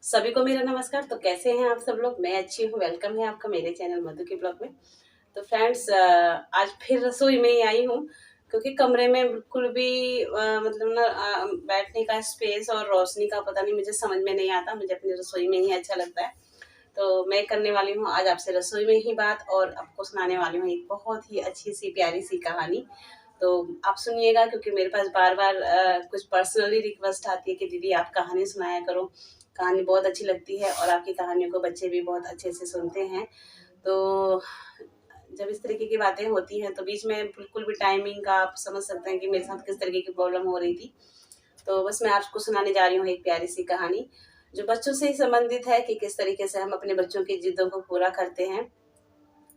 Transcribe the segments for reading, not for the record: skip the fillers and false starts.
सभी को मेरा नमस्कार। तो कैसे हैं आप सब लोग? मैं अच्छी हूँ। वेलकम है आपका मेरे चैनल मधु के ब्लॉग में। तो फ्रेंड्स, आज फिर रसोई में ही आई हूँ क्योंकि कमरे में बिल्कुल भी मतलब ना बैठने का स्पेस और रोशनी का पता नहीं, मुझे समझ में नहीं आता। मुझे अपनी रसोई में ही अच्छा लगता है। तो मैं करने वाली हूँ आज आपसे रसोई में ही बात, और आपको सुनाने वाली हूँ एक बहुत ही अच्छी सी प्यारी सी कहानी। तो आप सुनिएगा क्योंकि मेरे पास बार बार कुछ पर्सनली रिक्वेस्ट आती है कि दीदी आप कहानी सुनाया करो। कहानी बहुत अच्छी लगती है और आपकी कहानियों को बच्चे भी बहुत अच्छे से सुनते हैं। तो जब इस तरीके की बातें होती हैं तो बीच में बिल्कुल भी टाइमिंग का आप समझ सकते हैं कि मेरे साथ किस तरीके की प्रॉब्लम हो रही थी। तो बस मैं आपको सुनाने जा रही हूँ एक प्यारी सी कहानी जो बच्चों से ही संबंधित है कि किस तरीके से हम अपने बच्चों की जिद्दों को पूरा करते हैं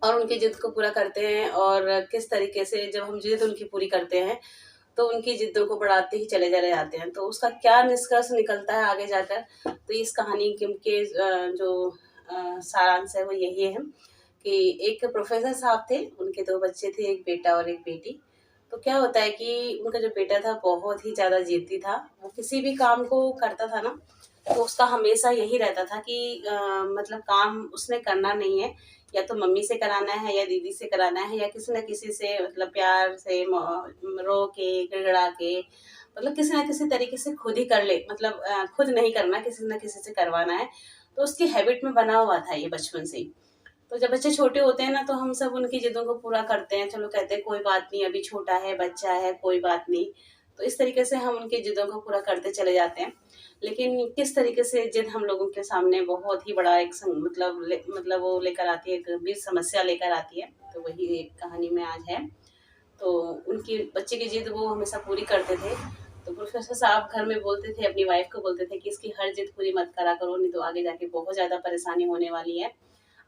और उनकी जिद को पूरा करते हैं, और किस तरीके से जब हम जिद उनकी पूरी करते हैं तो उनकी जिद्दों को बढ़ाते ही चले चले जाते हैं। तो उसका क्या निष्कर्ष निकलता है आगे जाकर, तो इस कहानी के जो सारांश है वो यही है कि एक प्रोफेसर साहब थे, उनके 2 बच्चे थे, एक बेटा और एक बेटी। तो क्या होता है कि उनका जो बेटा था बहुत ही ज़्यादा ज़िद्दी था। वो किसी भी काम को करता था ना, तो उसका हमेशा यही रहता था कि मतलब काम उसने करना नहीं है, या तो मम्मी से कराना है या दीदी से कराना है या किसी न किसी से, मतलब प्यार से रो के गिड़गिड़ा के, मतलब किसी न किसी तरीके से खुद ही कर ले, मतलब खुद नहीं करना, किसी न किसी से करवाना है। तो उसकी हैबिट में बना हुआ था ये बचपन से ही। तो जब बच्चे छोटे होते हैं ना तो हम सब उनकी जिद्दों को पूरा करते हैं। चलो कहते हैं कोई बात नहीं, अभी छोटा है, बच्चा है, कोई बात नहीं। तो इस तरीके से हम उनकी जिद्दों को पूरा करते चले जाते हैं। लेकिन किस तरीके से जिद हम लोगों के सामने बहुत ही बड़ा एक मतलब वो लेकर आती है, एक गंभीर समस्या लेकर आती है। तो वही एक कहानी में आज है। तो उनकी बच्चे की जिद वो हमेशा पूरी करते थे। तो प्रोफेसर साहब घर में बोलते थे, अपनी वाइफ को बोलते थे कि इसकी हर जिद पूरी मत करा करो, नहीं तो आगे जाके बहुत ज़्यादा परेशानी होने वाली है,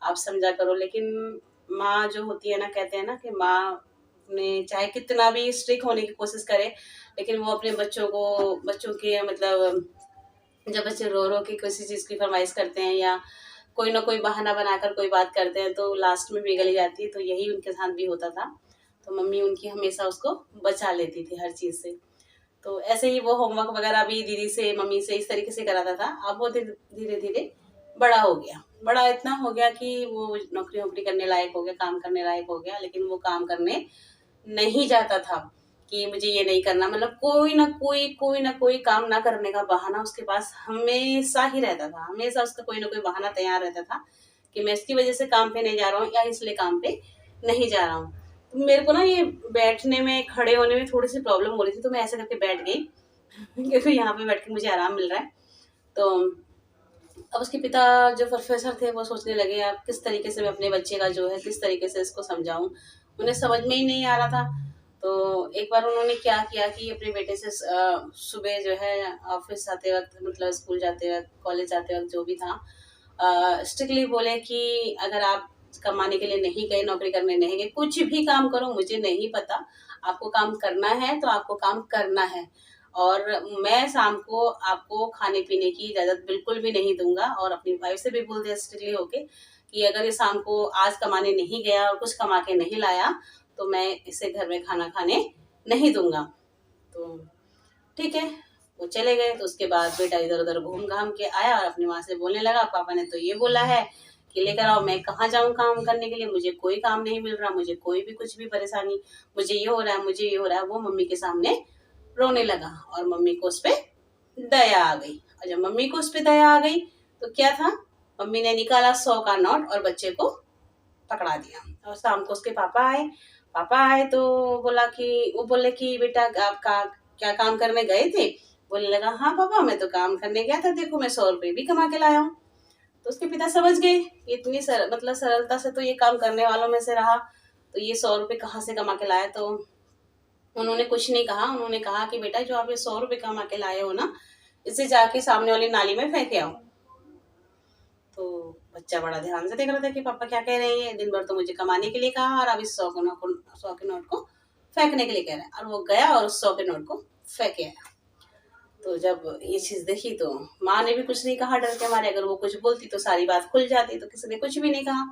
आप समझा करो। लेकिन माँ जो होती है ना, कहते हैं ना कि माँ ने चाहे कितना भी स्ट्रिक्ट होने की कोशिश करे, लेकिन वो अपने बच्चों के मतलब जब बच्चे रो रो के किसी चीज़ की फरमाइश करते हैं या कोई ना कोई बहाना बनाकर कोई बात करते हैं तो लास्ट में बिगड़ जाती है। तो यही उनके साथ भी होता था। तो मम्मी उनकी हमेशा उसको बचा लेती थी हर चीज़ से। तो ऐसे ही वो होमवर्क वगैरह भी दीदी से, मम्मी से इस तरीके से कराता था। अब वो धीरे धीरे बड़ा हो गया। बड़ा इतना हो गया कि वो नौकरी वोकरी करने लायक हो गया, काम करने लायक हो गया, लेकिन वो काम करने नहीं जाता था कि मुझे ये नहीं करना। मतलब कोई ना कोई काम ना करने का बहाना उसके पास हमेशा ही रहता था। हमेशा उसका कोई ना कोई बहाना तैयार रहता था कि मैं इसकी वजह से काम पे नहीं जा रहा हूँ या इसलिए काम पे नहीं जा रहा हूँ। तो मेरे को ना ये बैठने में, खड़े होने में थोड़ी सी प्रॉब्लम हो रही थी, तो मैं ऐसे करके बैठ गई क्योंकि यहाँ पे बैठ के मुझे आराम मिल रहा है। तो अब उसके पिता जो प्रोफेसर थे वो सोचने लगे अब किस तरीके से मैं अपने बच्चे का जो है किस तरीके से इसको समझाऊं। उन्हें समझ में ही नहीं आ रहा था। तो एक बार उन्होंने क्या किया कि अपने बेटे से सुबह जो है ऑफिस जाते वक्त, मतलब स्कूल जाते वक्त, कॉलेज जाते वक्त जो भी था, स्ट्रिक्टली बोले कि अगर आप कमाने के लिए नहीं गए, नौकरी करने नहीं गए, कुछ भी काम करो मुझे नहीं पता, आपको काम करना है तो आपको काम करना है। और मैं शाम को आपको खाने पीने की इजाज़त बिल्कुल भी नहीं दूँगा, और अपनी वाइफ से भी बोल दिया स्ट्रिक्टली होके कि अगर ये शाम को आज कमाने नहीं गया और कुछ कमा के नहीं लाया, तो मैं इसे घर में खाना खाने नहीं दूँगा। तो ठीक है, वो चले गए। तो उसके बाद बेटा इधर-उधर घूम-घाम के आया और अपनी माँ से बोलने लगा, पापा ने तो ये बोला है कि लेकर आओ, मैं कहाँ जाऊँ काम करने के लिए, मुझे कोई काम नहीं मिल रहा, मुझे कोई भी कुछ भी परेशानी, मुझे ये हो रहा है, मुझे ये हो रहा है। वो मम्मी के सामने रोने लगा और मम्मी को उसपे दया आ गई। और जब मम्मी को उसपे दया आ गई तो क्या था, मम्मी ने निकाला 100 का नोट और बच्चे को पकड़ा दिया। और शाम को उसके पापा आए तो वो बोले कि बेटा आप क्या काम करने गए थे? बोलने लगा हाँ पापा, मैं तो काम करने गया था, देखो मैं 100 रुपए भी कमा के लाया हूँ। तो उसके पिता समझ गए इतनी मतलब सरलता से तो ये काम करने वालों में से रहा, तो ये 100 रुपए कहाँ से कमा के लाया। तो उन्होंने कुछ नहीं कहा। उन्होंने कहा कि बेटा जो आप ये 100 रुपए कमा के लाए हो ना, इसे जाके सामने वाली नाली में फेंक आओ। तो बच्चा बड़ा ध्यान से देख रहा था कि पापा क्या कह रहे हैं, दिन भर तो मुझे कमाने के लिए कहा और अब इस 100 के नोट को फेंकने के लिए कह रहा है। और वो गया और उस 100 के नोट को फेंके आया। तो जब ये चीज देखी तो माँ ने भी कुछ नहीं कहा, डर के मारे। अगर वो कुछ बोलती तो सारी बात खुल जाती, तो किसी ने कुछ भी नहीं कहा।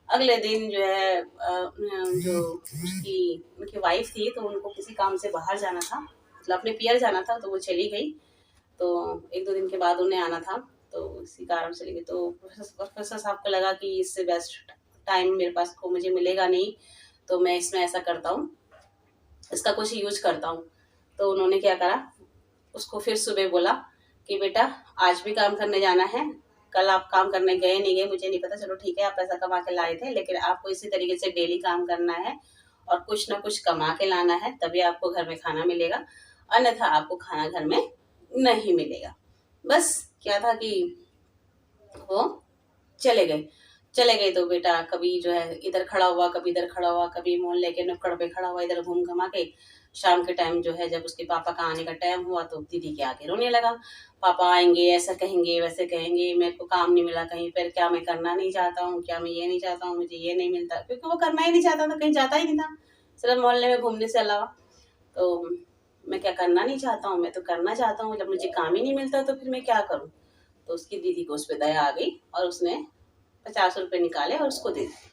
अगले दिन जो है जो उनकी वाइफ थी, तो उनको किसी काम से बाहर जाना था, मतलब अपने पियर जाना था, तो वो चली गई। तो 1-2 दिन के बाद उन्हें आना था। तो इसी कारण चली गई। तो प्रोफेसर साहब को लगा कि इससे बेस्ट टाइम मेरे पास को मुझे मिलेगा नहीं, तो मैं इसमें ऐसा करता हूँ, इसका कुछ यूज करता हूँ। तो उन्होंने क्या करा, उसको फिर सुबह बोला कि बेटा आज भी काम करने जाना है, कल आप काम करने गए नहीं गए मुझे नहीं पता, चलो ठीक है आप पैसा कमा के लाए थे, लेकिन आपको इसी तरीके से डेली काम करना है और कुछ ना कुछ कमा के लाना है, तभी आपको घर में खाना मिलेगा, अन्यथा आपको खाना घर में नहीं मिलेगा। बस क्या था कि वो चले गए तो बेटा कभी जो है इधर खड़ा हुआ, कभी इधर खड़ा हुआ, कभी मोहल्ले के नुक्कड़ पे खड़ा हुआ, इधर घूम घमा के शाम के टाइम जो है जब उसके पापा का आने का टाइम हुआ तो दीदी के आगे रोने लगा। पापा आएंगे, ऐसा कहेंगे, वैसे कहेंगे, मेरे को काम नहीं मिला कहीं पर, क्या मैं करना नहीं चाहता हूँ, क्या मैं ये नहीं चाहता हूँ, मुझे ये नहीं मिलता, क्योंकि वो करना ही नहीं चाहता था, कहीं जाता ही नहीं था सिर्फ मोहल्ले में घूमने से अलावा। तो मैं क्या करना नहीं चाहता हूँ, मैं तो करना चाहता हूँ, जब मुझे काम ही नहीं मिलता तो फिर मैं क्या करूँ। तो उसकी दीदी को उस पर दया आ गई और उसने 50 रुपए निकाले और उसको दे दिए।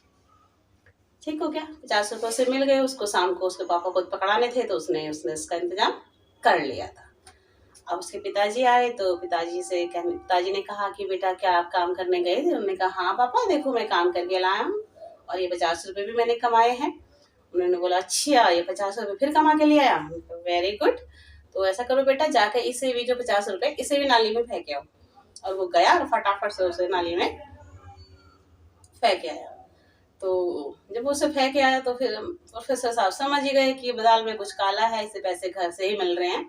ठीक हो गया, 50 रुपए उसे मिल गए। उसको शाम को उसके पापा को पकड़ाने थे तो उसने उसका इंतजाम कर लिया था। अब उसके पिताजी आए तो पिताजी ने कहा कि बेटा क्या आप काम करने गए थे। उन्होंने कहा हाँ पापा देखो मैं काम करके लाया हूँ और ये 50 रुपए भी मैंने कमाए हैं। उन्होंने बोला अच्छा ये 50 रुपए फिर कमा के ले आया, वेरी गुड। तो ऐसा करो बेटा जाकर इसे भी जो 50 रुपए इसे भी नाली में फेंक आओ। और वो गया और फटाफट से उसे नाली में फेंक आया। तो जब वो उसे फेंक आया तो फिर प्रोफेसर साहब समझ ही गए कि ये बदाल में कुछ काला है, इसे पैसे घर से ही मिल रहे हैं,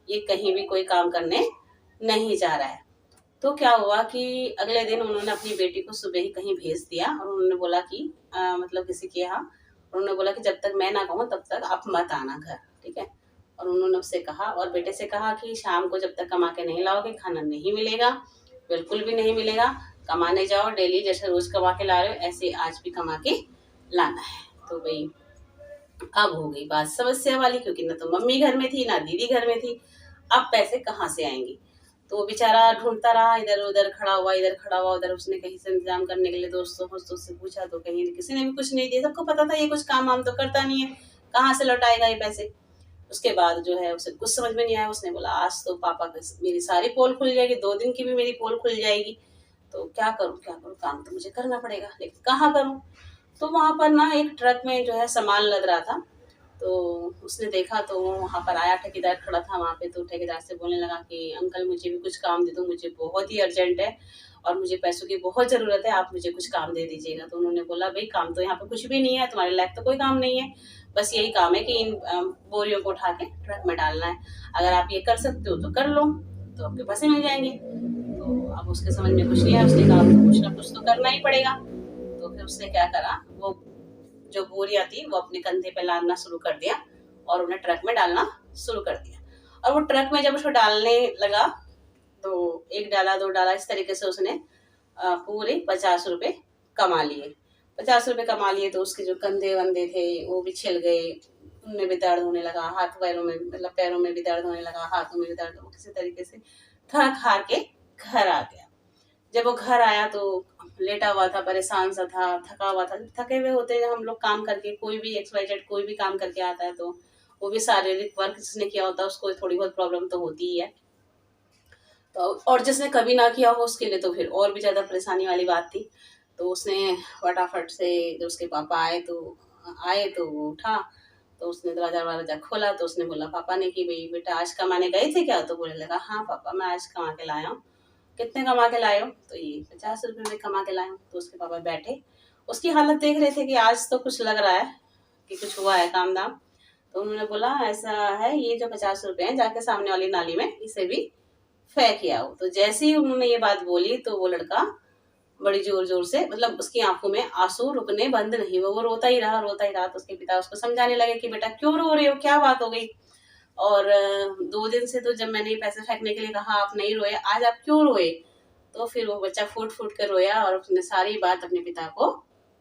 ये कहीं भी कोई काम करने नहीं जा रहा है। तो क्या हुआ कि अगले दिन उन्होंने अपनी बेटी को सुबह ही कहीं भेज दिया और उन्होंने बोला कि मतलब किसी के यहाँ, उन्होंने बोला कि जब तक मैं ना कहूँ तब तक आप मत आना घर, ठीक है। और उन्होंने उससे कहा और बेटे से कहा कि शाम को जब तक कमा के नहीं लाओगे खाना नहीं मिलेगा, बिल्कुल भी नहीं मिलेगा। कमाने जाओ डेली, जैसे रोज कमा के ला रहे हो ऐसे आज भी कमा के लाना है। तो भाई अब हो गई बात समस्या वाली, क्योंकि ना तो मम्मी घर में थी ना दीदी घर में थी, अब पैसे कहाँ से आएंगे। तो वो बेचारा ढूंढता रहा, इधर उधर खड़ा हुआ, इधर खड़ा हुआ, उधर उसने कहीं से इंतजाम करने के लिए दोस्तों से पूछा तो कहीं किसी ने भी कुछ नहीं दिया। सबको पता था ये कुछ काम वाम तो करता नहीं है, कहाँ से लौटाएगा ये पैसे। उसके बाद जो है उसे कुछ समझ में नहीं आया। उसने बोला आज तो पापा मेरी सारी पोल खुल जाएगी, 2 दिन की भी मेरी पोल खुल जाएगी, तो क्या करूँ क्या करूँ, काम तो मुझे करना पड़ेगा लेकिन कहाँ करूँ। तो वहां पर ना एक ट्रक में जो है सामान लद रहा था, तो उसने देखा तो वो वहाँ पर आया, ठेकेदार खड़ा था वहाँ पे। तो ठेकेदार से बोलने लगा कि अंकल मुझे भी कुछ काम दे दो, मुझे बहुत ही अर्जेंट है और मुझे पैसों की बहुत ज़रूरत है, आप मुझे कुछ काम दे दीजिएगा। तो उन्होंने बोला भाई काम तो यहाँ पे कुछ भी नहीं है, तुम्हारे लायक तो कोई काम नहीं है, बस यही काम है कि इन बोरियों को उठा के ट्रक में डालना है, अगर आप ये कर सकते हो तो कर लो, तो आपके पैसे मिल जाएंगे। तो अब उसके समझ में कुछ नहीं आया, उसने कहा आपको कुछ ना कुछ तो करना ही पड़ेगा। तो फिर उसने क्या करा, वो जो बोरियां थी वो अपने कंधे पे लादना शुरू कर दिया और उन्हें ट्रक में डालना शुरू कर दिया। और वो ट्रक में जब उसको डालने लगा तो 1 डाला 2 डाला इस तरीके से उसने पूरे 50 रुपए कमा लिए। 50 रुपए कमा लिए तो उसके जो कंधे वंधे थे वो भी छिल गए, उनमें भी दर्द होने लगा, हाथ पैरों में मतलब पैरों में भी दर्द होने लगा, हाथों में भी दर्द, किसी तरीके से थक हार के घर आ गया। जब वो घर आया तो लेटा हुआ था, परेशान सा था, थका हुआ था। थके हुए होते हैं हम लोग काम करके, कोई भी XYZ कोई भी काम करके आता है तो वो भी शारीरिक वर्क जिसने किया होता है उसको थोड़ी बहुत प्रॉब्लम तो होती ही है। तो और जिसने कभी ना किया हो उसके लिए तो फिर और भी ज़्यादा परेशानी वाली बात थी। तो उसने फटाफट से जब उसके पापा आए तो वो उठा, तो उसने दरवाजा खोला तो उसने बोला पापा ने कि भाई बेटा आज कमाने गए थे क्या। तो बोलने लगा हाँ पापा मैं आज कमा के लाया हूँ। कितने कमा के लाए हो। तो ये 50 रुपए में कमा के लाए हूँ। तो उसके पापा बैठे, उसकी हालत देख रहे थे कि आज तो कुछ लग रहा है कि कुछ हुआ है काम धाम। तो उन्होंने बोला ऐसा है, ये जो 50 रुपए हैं जाके सामने वाली नाली में इसे भी फेंक आओ। तो जैसे ही उन्होंने ये बात बोली तो वो लड़का बड़ी जोर जोर से, मतलब उसकी आंखों में आंसू रुकने बंद नहीं हुए, वो रोता ही रहा रोता ही रहा। तो उसके पिता उसको समझाने लगे कि बेटा क्यों रो रहे हो, क्या बात हो गई। और 2 दिन से तो जब मैंने ये पैसे फेंकने के लिए कहा आप नहीं रोए, आज आप क्यों रोए। तो फिर वो बच्चा फूट फूट कर रोया और उसने सारी बात अपने पिता को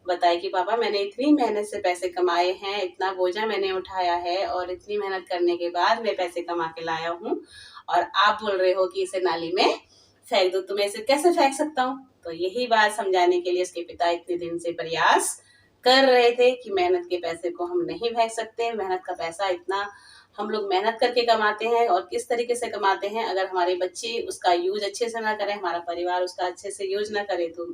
बताई कि पापा मैंने इतनी मेहनत से पैसे कमाए हैं, इतना बोझा मैंने उठाया है और इतनी मेहनत करने के बाद मैं पैसे कमा के लाया हूँ और आप बोल रहे हो कि इसे नाली में फेंक दो, तो मैं इसे कैसे फेंक सकता हूँ। तो यही बात समझाने के लिए उसके पिता इतने दिन से प्रयास कर रहे थे कि मेहनत के पैसे को हम नहीं फेंक सकते, मेहनत का पैसा इतना हम लोग मेहनत करके कमाते हैं और किस तरीके से कमाते हैं, अगर हमारे बच्चे उसका यूज अच्छे से ना करें, हमारा परिवार उसका अच्छे से यूज ना करे, तो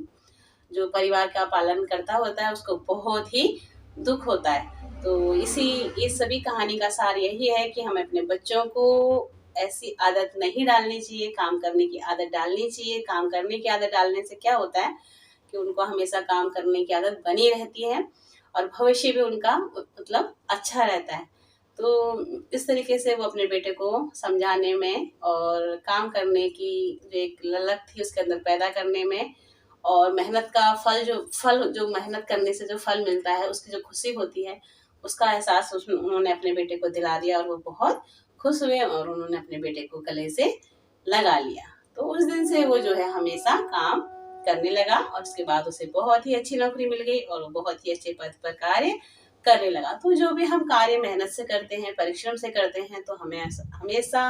जो परिवार का पालन करता होता है उसको बहुत ही दुख होता है। तो ये सभी कहानी का सार यही है कि हमें अपने बच्चों को ऐसी आदत नहीं डालनी चाहिए, काम करने की आदत डालनी चाहिए। काम करने की आदत डालने से क्या होता है कि उनको हमेशा काम करने की आदत बनी रहती है और भविष्य भी उनका मतलब अच्छा रहता है। तो इस तरीके से वो अपने बेटे को समझाने में और काम करने की जो एक ललक थी उसके अंदर पैदा करने में, और मेहनत का फल जो मेहनत करने से जो फल मिलता है उसकी जो खुशी होती है उसका एहसास उन्होंने अपने बेटे को दिला दिया और वो बहुत खुश हुए और उन्होंने अपने बेटे को गले से लगा लिया। तो उस दिन से वो जो है हमेशा काम करने लगा और उसके बाद उसे बहुत ही अच्छी नौकरी मिल गई और वो बहुत ही अच्छे पद पर कार्य करने लगा। तो जो भी हम कार्य मेहनत से करते हैं, परिश्रम से करते हैं, तो हमें हमेशा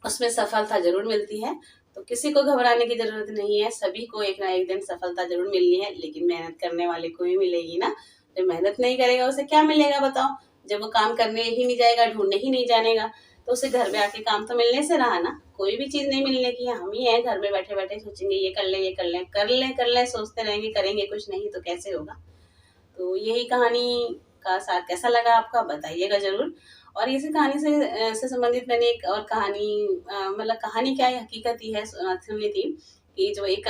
उसमें सफलता जरूर मिलती है। तो किसी को घबराने की जरूरत नहीं है, सभी को एक ना एक दिन सफलता जरूर मिलनी है, लेकिन मेहनत करने वाले को ही मिलेगी ना। जो मेहनत नहीं करेगा उसे क्या मिलेगा बताओ? जब वो काम करने ही नहीं जाएगा, ढूंढने ही नहीं जानेगा, तो उसे घर में आके काम तो मिलने से रहा ना, कोई भी चीज नहीं मिलने की। हम ही है घर में बैठे बैठे सोचेंगे ये कर ले, ये कर ले, कर ले, सोचते रहेंगे, करेंगे कुछ नहीं तो कैसे होगा। तो यही कहानी का सार कैसा लगा आपका बताइएगा जरूर। और इसी कहानी से संबंधित मैंने एक और कहानी, मतलब कहानी क्या है, हकीकत ही है, सुनी थी कि जो एक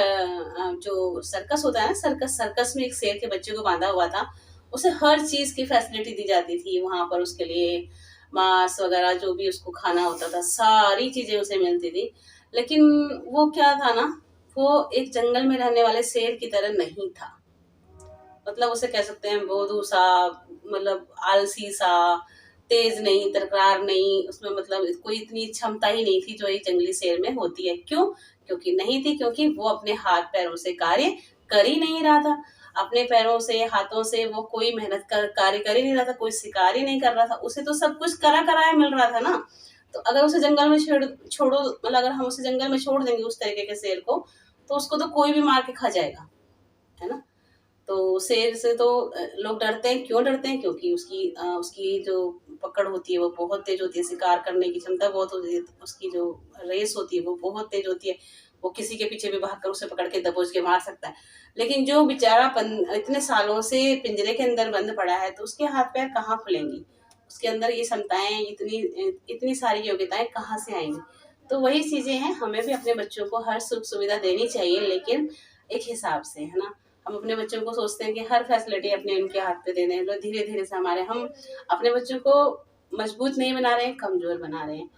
जो सर्कस होता है ना, सर्कस में एक शेर के बच्चे को बांधा हुआ था। उसे हर चीज की फैसिलिटी दी जाती थी वहां पर, उसके लिए मांस वगैरह जो भी उसको खाना होता था, सारी चीजें उसे मिलती थी। लेकिन वो क्या था ना, वो एक जंगल में रहने वाले शेर की तरह नहीं था। मतलब उसे कह सकते हैं बोधू सा, मतलब आलसी सा, तेज नहीं, तकरार नहीं, उसमें मतलब कोई इतनी क्षमता ही नहीं थी जो एक जंगली शेर में होती है। क्यों? क्योंकि नहीं थी, क्योंकि वो अपने हाथ पैरों से कार्य कर ही नहीं रहा था। अपने पैरों से हाथों से वो कोई मेहनत कर कार्य कर ही नहीं रहा था, कोई शिकार ही नहीं कर रहा था, उसे तो सब कुछ करा कराया मिल रहा था ना। तो अगर उसे जंगल में छोड़ो, मतलब अगर हम उसे जंगल में छोड़ देंगे उस तरीके के शेर को, तो उसको तो कोई भी मार के खा जाएगा, है ना। तो शेर से तो लोग डरते हैं। क्यों डरते हैं? क्योंकि उसकी जो पकड़ होती है वो बहुत तेज होती है, शिकार करने की क्षमता बहुत होती है, उसकी जो रेस होती है वो बहुत तेज होती है। वो किसी के पीछे भी भागकर उसे पकड़ के दबोच के मार सकता है। लेकिन जो बेचारा इतने सालों से पिंजरे के अंदर बंद पड़ा है, तो उसके हाथ पैर कहाँ खुलेंगी? उसके अंदर ये क्षमताएं, इतनी इतनी सारी योग्यताएं कहाँ से आएंगी? तो वही चीजें हैं, हमें भी अपने बच्चों को हर सुख सुविधा देनी चाहिए, लेकिन एक हिसाब से, है ना। हम अपने बच्चों को सोचते हैं कि हर फैसिलिटी अपने उनके हाथ पे दे दें, तो धीरे धीरे से हम अपने बच्चों को मजबूत नहीं बना रहे हैं, कमजोर बना रहे हैं।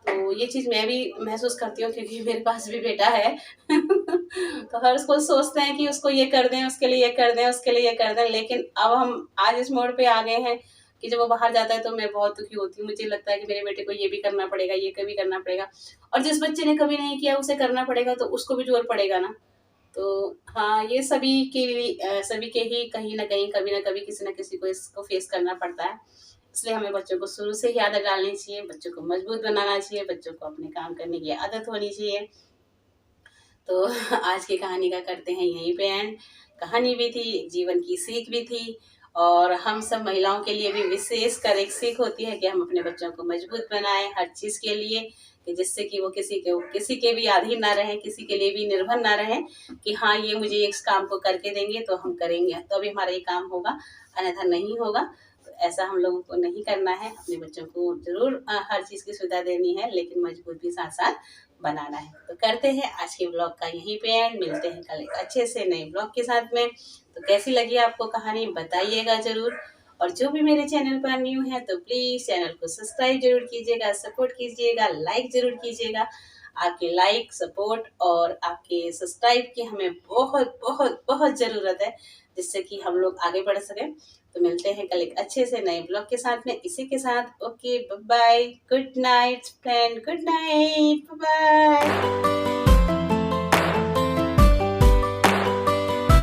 तो ये चीज मैं भी महसूस करती हूँ, क्योंकि मेरे पास भी बेटा है तो हर उसको सोचते हैं कि उसको ये कर दें, उसके लिए ये कर दें, उसके लिए ये कर दें, लेकिन अब हम आज इस मोड़ पे आ गए हैं कि जब वो बाहर जाता है तो मैं बहुत दुखी होती हूँ। मुझे लगता है कि मेरे बेटे को ये भी करना पड़ेगा, ये कभी करना पड़ेगा, और जिस बच्चे ने कभी नहीं किया उसे करना पड़ेगा, तो उसको भी जोर पड़ेगा ना। तो हाँ, ये सभी के ही कहीं ना कहीं, कभी ना कभी, किसी ना किसी को इसको फेस करना पड़ता है। इसलिए हमें बच्चों को शुरू से ही आदत डालनी चाहिए, बच्चों को मजबूत बनाना चाहिए, बच्चों को अपने काम करने की आदत होनी चाहिए। तो आज की कहानी का करते हैं यहीं पे एंड। कहानी भी थी, जीवन की सीख भी थी, और हम सब महिलाओं के लिए भी विशेष कर एक सीख होती है कि हम अपने बच्चों को मजबूत बनाएं हर चीज के लिए, कि जिससे कि वो किसी के भी अधीन ना रहें, किसी के लिए भी निर्भर ना रहें कि हाँ ये मुझे इस काम को करके देंगे तो हम करेंगे, तो अभी हमारा ये काम होगा, अन्यथा नहीं होगा। तो ऐसा हम लोगों को नहीं करना है। अपने बच्चों को जरूर हर चीज की सुविधा देनी है, लेकिन मजबूत भी साथ साथ बनाना है। तो करते हैं आज के ब्लॉग का यहीं पे एंड, मिलते हैं कल एक अच्छे से नए ब्लॉग के साथ में। तो कैसी लगी आपको कहानी बताइएगा जरूर, और जो भी मेरे चैनल पर न्यू है तो प्लीज चैनल को सब्सक्राइब जरूर कीजिएगा, सपोर्ट कीजिएगा, लाइक जरूर कीजिएगा। आपके लाइक, सपोर्ट और आपके सब्सक्राइब की हमें बहुत बहुत बहुत जरूरत है, जिससे कि हम लोग आगे बढ़ सके। तो मिलते हैं कल एक अच्छे से नए ब्लॉग के साथ में। इसी के साथ okay, bye bye, good night friend, good night, bye bye.